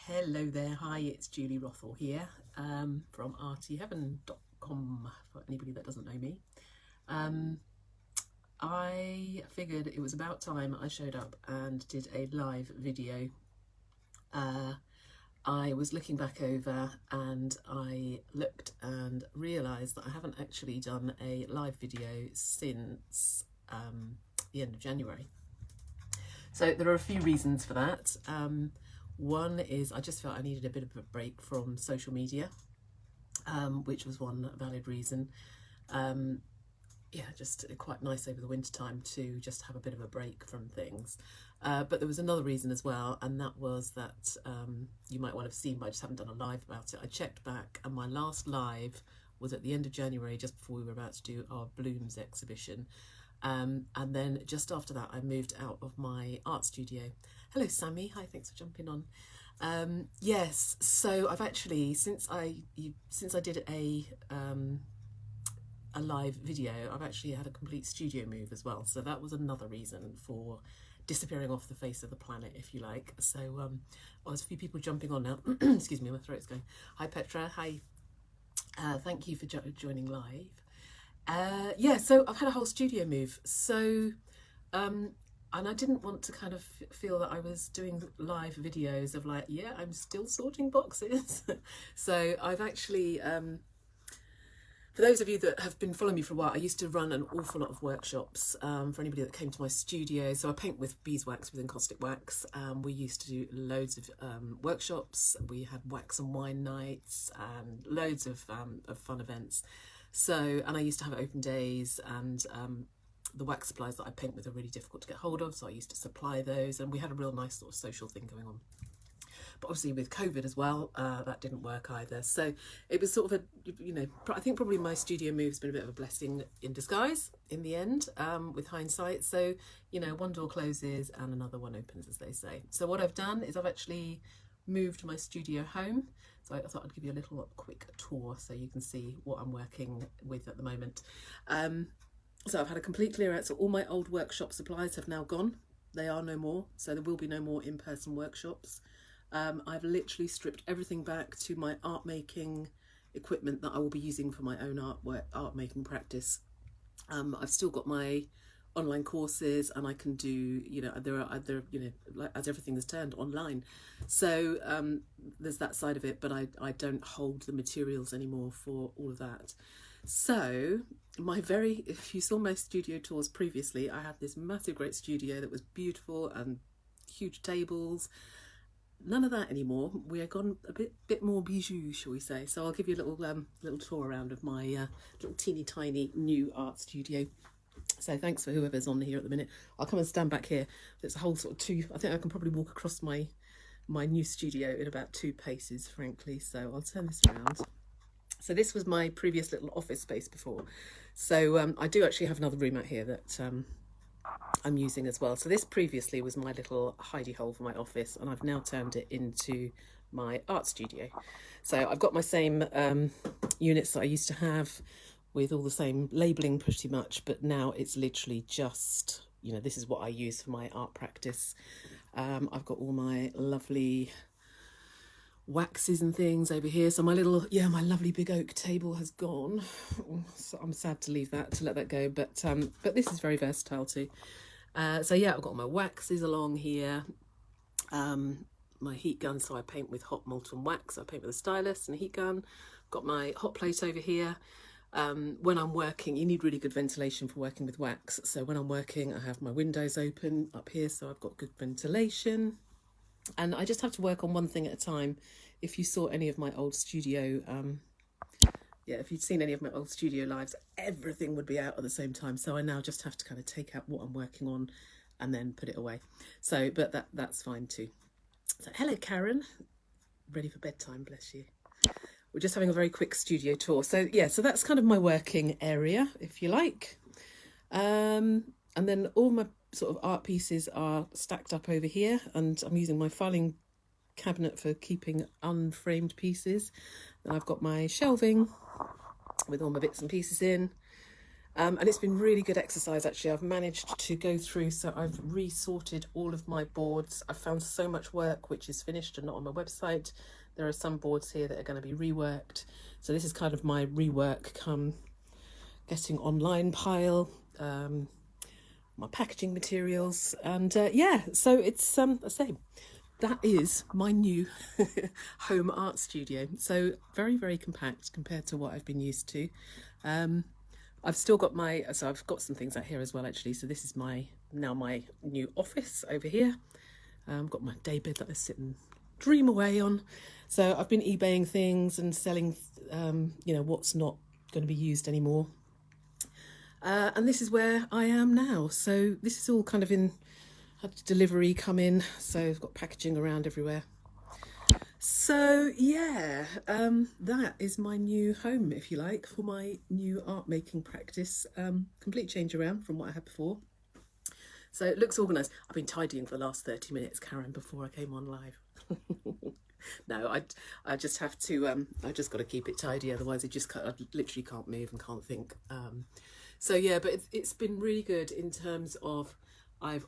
Hello there, hi, it's Julie Rothall here from artyheaven.com for anybody that doesn't know me. I figured it was about time I showed up and did a live video. I was looking back over and I looked and realised that I haven't actually done a live video since the end of January. So there are a few reasons for that. One is I just felt I needed a bit of a break from social media, which was one valid reason. Yeah, just quite nice over the winter time to just have a bit of a break from things. But there was another reason as well, and that was that you might well have seen, but I just haven't done a live about it. I checked back and my last live was at the end of January, just before we were about to do our Blooms exhibition. And then just after that, I moved out of my art studio. Hello, Sammy. Hi, thanks for jumping on. Yes, so I've actually, since I did a live video, I've actually had a complete studio move as well. So that was another reason for disappearing off the face of the planet, if you like. So there's a few people jumping on now. Excuse me, my throat's going. Hi, Petra. Hi. Thank you for joining live. Yeah, so I've had a whole studio move. So, and I didn't want to kind of feel that I was doing live videos of like, yeah, I'm still sorting boxes. So I've actually, for those of you that have been following me for a while, I used to run an awful lot of workshops for anybody that came to my studio. So I paint with beeswax, with encaustic wax. We used to do loads of workshops. We had wax and wine nights and loads of fun events. So, and I used to have open days, and the wax supplies that I paint with are really difficult to get hold of, so I used to supply those, and we had a real nice sort of social thing going on. But obviously with COVID as well, that didn't work either. So it was sort of a, you know, I think probably my studio move's been a bit of a blessing in disguise in the end, with hindsight. So, you know, one door closes and another one opens, as they say. So what I've done is I've actually moved my studio home. So I thought I'd give you a little quick tour so you can see what I'm working with at the moment. So I've had a complete clear out. So all my old workshop supplies have now gone. They are no more. So there will be no more in-person workshops. I've literally stripped everything back to my art making equipment that I will be using for my own art making practice. I've still got my online courses, and I can do, you know, you know, like, as everything is turned online. So there's that side of it, but I don't hold the materials anymore for all of that. So if you saw my studio tours previously, I had this massive great studio that was beautiful and huge tables. None of that anymore. We are gone a bit more bijou, shall we say. So I'll give you a little tour around of my little teeny tiny new art studio. So thanks for whoever's on here at the minute. I'll come and stand back here. There's a whole sort of I think I can probably walk across my new studio in about 2 paces, frankly. So I'll turn this around. So this was my previous little office space before. So I do actually have another room out here that I'm using as well. So this previously was my little hidey hole for my office, and I've now turned it into my art studio. So I've got my same units that I used to have, with all the same labelling pretty much, but now it's literally just, you know, this is what I use for my art practice. I've got all my lovely waxes and things over here. So my lovely big oak table has gone. So I'm sad to let that go, but this is very versatile too. So yeah, I've got my waxes along here. My heat gun, so I paint with hot molten wax. I paint with a stylus and a heat gun. Got my hot plate over here. When I'm working, you need really good ventilation for working with wax. So when I'm working, I have my windows open up here, so I've got good ventilation. And I just have to work on one thing at a time. If you saw any of my old studio, if you'd seen any of my old studio lives, everything would be out at the same time. So I now just have to kind of take out what I'm working on and then put it away. So, but that's fine too. So hello, Karen. Ready for bedtime, bless you. We're just having a very quick studio tour. So yeah, so that's kind of my working area, if you like. And then all my sort of art pieces are stacked up over here, and I'm using my filing cabinet for keeping unframed pieces. And I've got my shelving with all my bits and pieces in. And it's been really good exercise, actually. I've managed to go through, so I've resorted all of my boards. I've found so much work which is finished and not on my website. There are some boards here that are going to be reworked. So this is kind of my rework come getting online pile, my packaging materials. And yeah, so it's, I say, that is my new home art studio. So very, very compact compared to what I've been used to. I've still got so I've got some things out here as well, actually. So this is now my new office over here. I've got my daybed that I sit and dream away on. So I've been eBaying things and selling, you know, what's not going to be used anymore. And this is where I am now. So this is all kind of had delivery come in. So I've got packaging around everywhere. So yeah, that is my new home, if you like, for my new art making practice. Complete change around from what I had before. So it looks organised. I've been tidying for the last 30 minutes, Karen, before I came on live. No, I just have to, I just got to keep it tidy, otherwise I literally can't move and can't think. So yeah, but it's been really good in terms of I've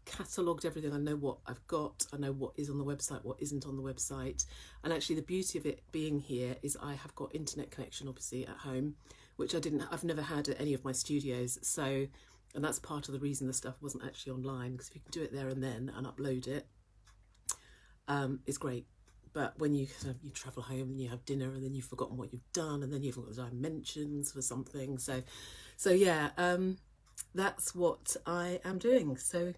catalogued everything. I know what I've got, I know what is on the website, what isn't on the website. And actually the beauty of it being here is I have got internet connection, obviously, at home, which I've never had at any of my studios. So, and that's part of the reason the stuff wasn't actually online, because if you can do it there and then and upload it, it's great. But when you travel home and you have dinner and then you've forgotten what you've done and then you've got the dimensions for something. So yeah, that's what I am doing. So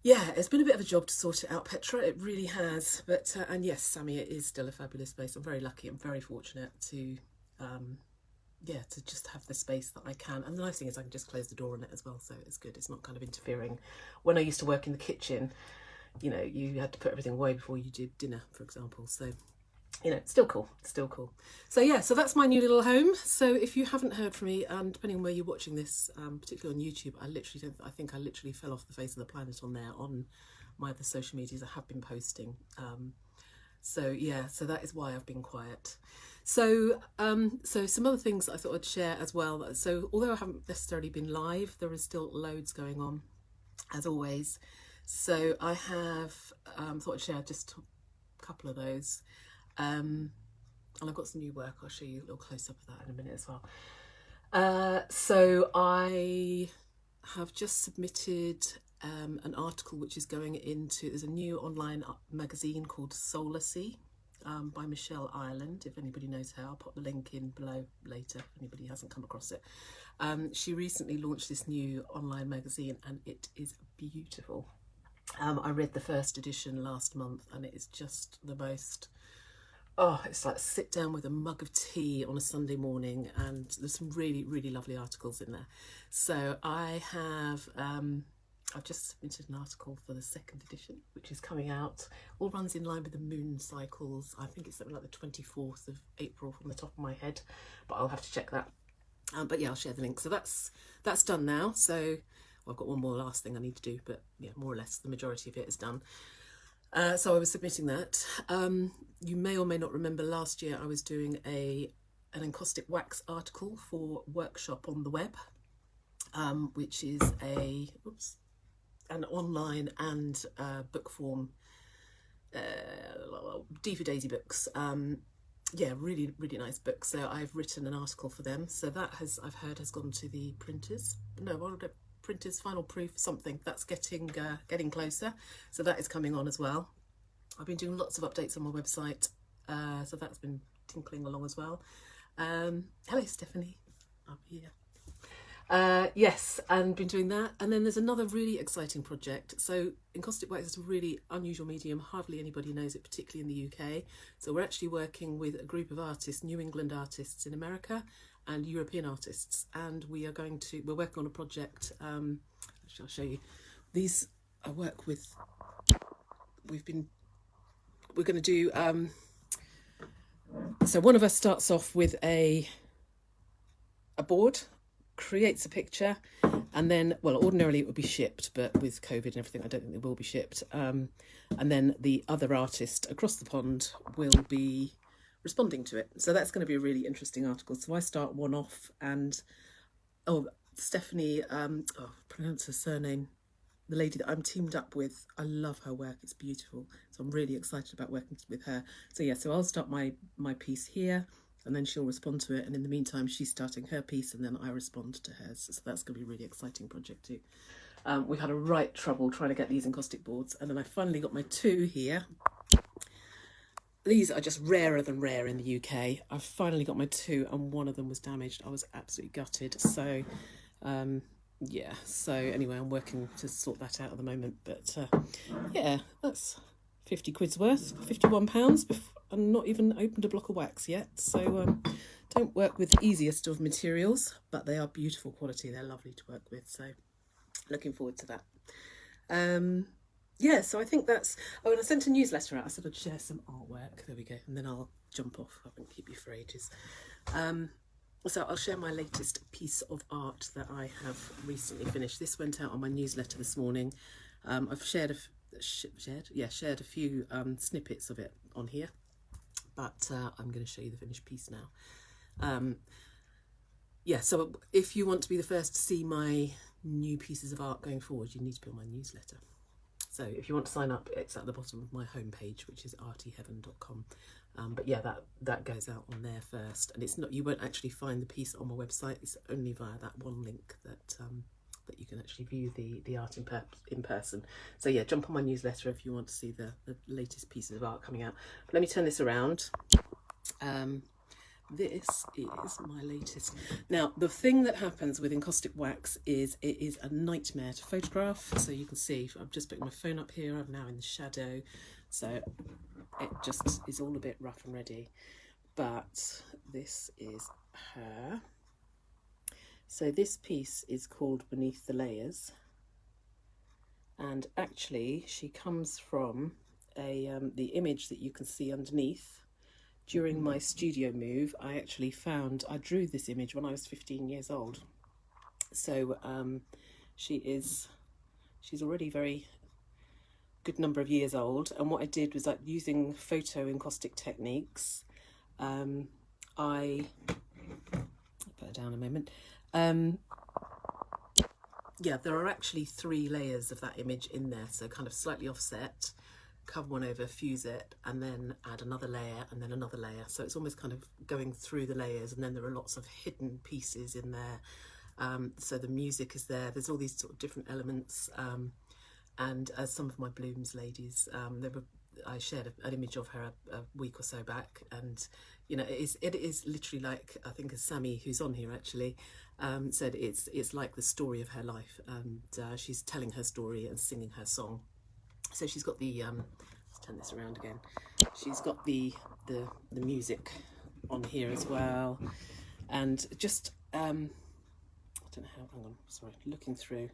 yeah, it's been a bit of a job to sort it out, Petra. It really has. But and yes, Sammy, it is still a fabulous space. I'm very lucky. I'm very fortunate to yeah, to just have the space that I can. And the nice thing is I can just close the door on it as well, so it's good. It's not kind of interfering. When I used to work in the kitchen, you know, you had to put everything away before you did dinner, for example. So, you know, still cool, still cool. So yeah, so that's my new little home. So if you haven't heard from me, and depending on where you're watching this, particularly on YouTube, I think I literally fell off the face of the planet on there. On my other social medias, I have been posting. So yeah, so that is why I've been quiet. So so some other things I thought I'd share as well. So although I haven't necessarily been live, there is still loads going on, as always. So I have thought I'd share just a couple of those. And I've got some new work. I'll show you a little close up of that in a minute as well. So I have just submitted an article which is going into, there's a new online magazine called Solacy by Michelle Ireland. If anybody knows her, I'll put the link in below later if anybody hasn't come across it. She recently launched this new online magazine and it is beautiful. I read the first edition last month and it is just the most, oh, it's like sit down with a mug of tea on a Sunday morning, and there's some really, really lovely articles in there. So I have, I've just submitted an article for the second edition, which is coming out, all runs in line with the moon cycles. I think it's something like the 24th of April from the top of my head, but I'll have to check that. But yeah, I'll share the link. So that's done now. So I've got one more last thing I need to do, but yeah, more or less the majority of it is done. So I was submitting that. You may or may not remember last year I was doing an encaustic wax article for Workshop on the Web, which is an online and book form, D for Daisy books. Yeah, really, really nice book. So I've written an article for them. So that I've heard has gone to the printers. No, printers, final proof, something that's getting closer. So that is coming on as well. I've been doing lots of updates on my website, so that's been tinkling along as well. Hello Stephanie, I'm here. Yes, and been doing that. And then there's another really exciting project. So encaustic wax is a really unusual medium. Hardly anybody knows it, particularly in the UK. So we're actually working with a group of artists, New England artists in America and European artists, and we're working on a project. Actually, I'll show you. These I work with. We're going to do. So one of us starts off with a board, creates a picture, and then, well, ordinarily it would be shipped, but with COVID and everything, I don't think it will be shipped. And then the other artist across the pond will be responding to it. So that's going to be a really interesting article. So I start one off and oh, Stephanie, pronounce her surname, the lady that I'm teamed up with. I love her work, it's beautiful. So I'm really excited about working with her. So yeah, so I'll start my piece here, and then she'll respond to it. And in the meantime, she's starting her piece, and then I respond to hers. So that's going to be a really exciting project too. We've had a right trouble trying to get these encaustic boards, and then I finally got my 2 here. These are just rarer than rare in the UK. I've finally got my 2, and one of them was damaged. I was absolutely gutted. So, yeah. So anyway, I'm working to sort that out at the moment. But yeah, that's 50 quid's worth, £51, and not even opened a block of wax yet. So don't work with the easiest of materials, but they are beautiful quality. They're lovely to work with. So looking forward to that. Yeah, so I think that's... Oh, and I sent a newsletter out. I said I'd share some artwork. There we go. And then I'll jump off. I won't keep you for ages. So I'll share my latest piece of art that I have recently finished. This went out on my newsletter this morning. I've shared a few snippets of it on here. But I'm going to show you the finished piece now. Yeah, so if you want to be the first to see my new pieces of art going forward, you need to be on my newsletter. So if you want to sign up, it's at the bottom of my homepage, which is artyheaven.com. But yeah, that goes out on there first, and it's not, you won't actually find the piece on my website. It's only via that one link that that you can actually view the art in person. So yeah, jump on my newsletter if you want to see the latest pieces of art coming out. But let me turn this around. This is my latest. Now, the thing that happens with encaustic wax is it is a nightmare to photograph. So you can see, I'm just putting my phone up here. I'm now in the shadow. So it just is all a bit rough and ready. But this is her. So this piece is called Beneath the Layers. And actually, she comes from the image that you can see underneath. During my studio move, I drew this image when I was 15 years old. So she's already very good number of years old. And what I did was, like, using photo encaustic techniques, I put her down a moment. Yeah, there are actually 3 layers of that image in there. So kind of slightly offset, cover one over, fuse it, and then add another layer and then another layer. So it's almost kind of going through the layers, and then there are lots of hidden pieces in there. So the music is there. There's all these sort of different elements. And as some of my Blooms ladies, I shared an image of her a week or so back, and you know, it is literally like, I think as Sammy, who's on here actually, said, it's like the story of her life, and she's telling her story and singing her song. So she's got the let's turn this around again. She's got the music on here as well, and just I don't know how. Hang on, sorry, looking through.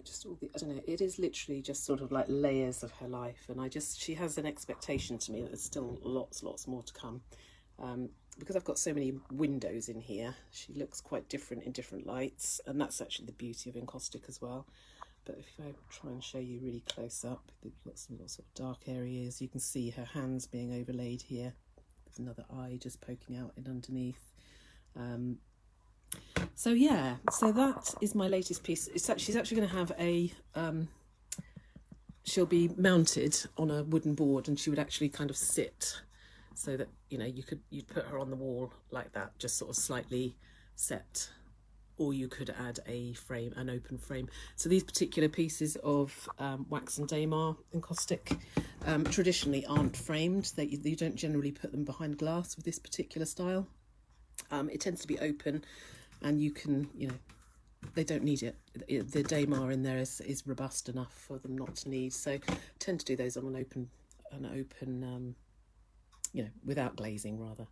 Just all the, I don't know. It is literally just sort of like layers of her life, and she has an expectation to me that there's still lots more to come. Because I've got so many windows in here, she looks quite different in different lights, and that's actually the beauty of encaustic as well. But if I try and show you really close up, there's lots of sort of dark areas. You can see her hands being overlaid here. There's another eye just poking out in underneath. So yeah, so that is my latest piece. She's actually going to have a, she'll be mounted on a wooden board, and she would actually kind of sit so that, you know, you'd put her on the wall like that, just sort of slightly set. Or you could add a frame, an open frame. So these particular pieces of wax and Damar encaustic traditionally aren't framed. You don't generally put them behind glass with this particular style. It tends to be open, and you can, you know, they don't need it. The Damar in there is robust enough for them not to need. So I tend to do those on an open, you know, without glazing rather.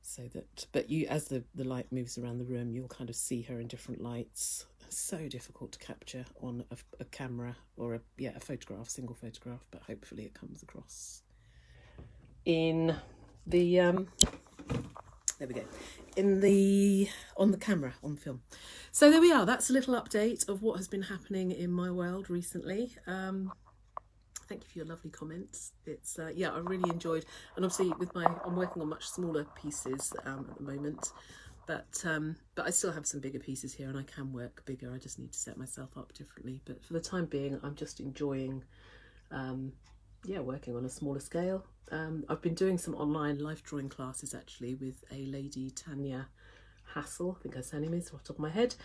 So that, but you, as the light moves around the room, you'll kind of see her in different lights. So difficult to capture on a camera or a photograph, single photograph, but hopefully it comes across in the there we go, on the camera, on film. So there we are. That's a little update of what has been happening in my world recently. Thank you for your lovely comments. It's I really enjoyed, and obviously I'm working on much smaller pieces at the moment, But I still have some bigger pieces here, and I can work bigger. I just need to set myself up differently. But for the time being, I'm just enjoying, yeah, working on a smaller scale. I've been doing some online life drawing classes actually with a lady, Tanya Hassel, I think her name is off the top of my head.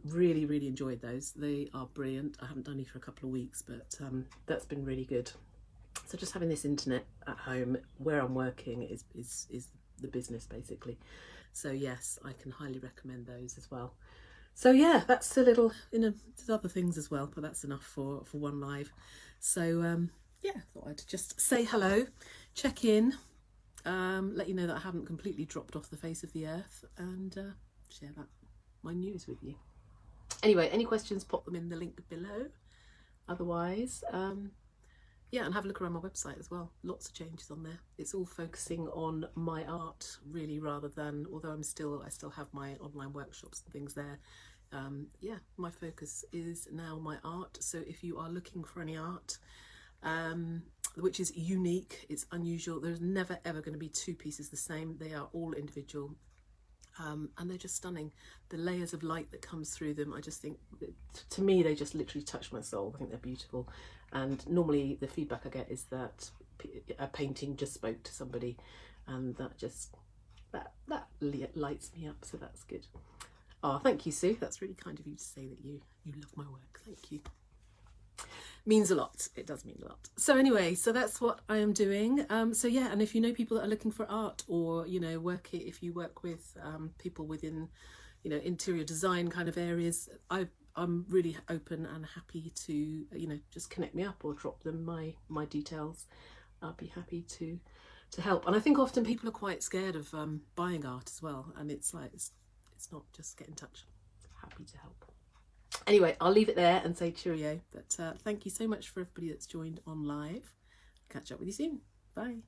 Really, really enjoyed those. They are brilliant. I haven't done any for a couple of weeks, but that's been really good. So just having this internet at home where I'm working is the business basically. So yes, I can highly recommend those as well. So yeah, that's a little, there's other things as well, but that's enough for one live. So yeah, thought I'd just say hello, check in, let you know that I haven't completely dropped off the face of the earth, and share my news with you. Anyway, any questions, pop them in the link below. Otherwise, yeah, and have a look around my website as well. Lots of changes on there. It's all focusing on my art really, rather than, although I still have my online workshops and things there. Yeah, my focus is now my art. So if you are looking for any art, which is unique, it's unusual, there's never ever going to be two pieces the same. They are all individual. And they're just stunning. The layers of light that comes through them, I just think, to me, they just literally touch my soul. I think they're beautiful. And normally the feedback I get is that a painting just spoke to somebody, and that just, that lights me up, so that's good. Oh, thank you, Sue. That's really kind of you to say that you love my work. Thank you. Means a lot. It does mean a lot. So anyway, so that's what I am doing. So yeah, and if you know people that are looking for art, or if you work with people within interior design kind of areas, I'm really open and happy to just connect me up or drop them my details. I'll be happy to help. And I think often people are quite scared of buying art as well, and it's like it's not, just get in touch. Happy to help. Anyway, I'll leave it there and say cheerio. But thank you so much for everybody that's joined on live. Catch up with you soon. Bye.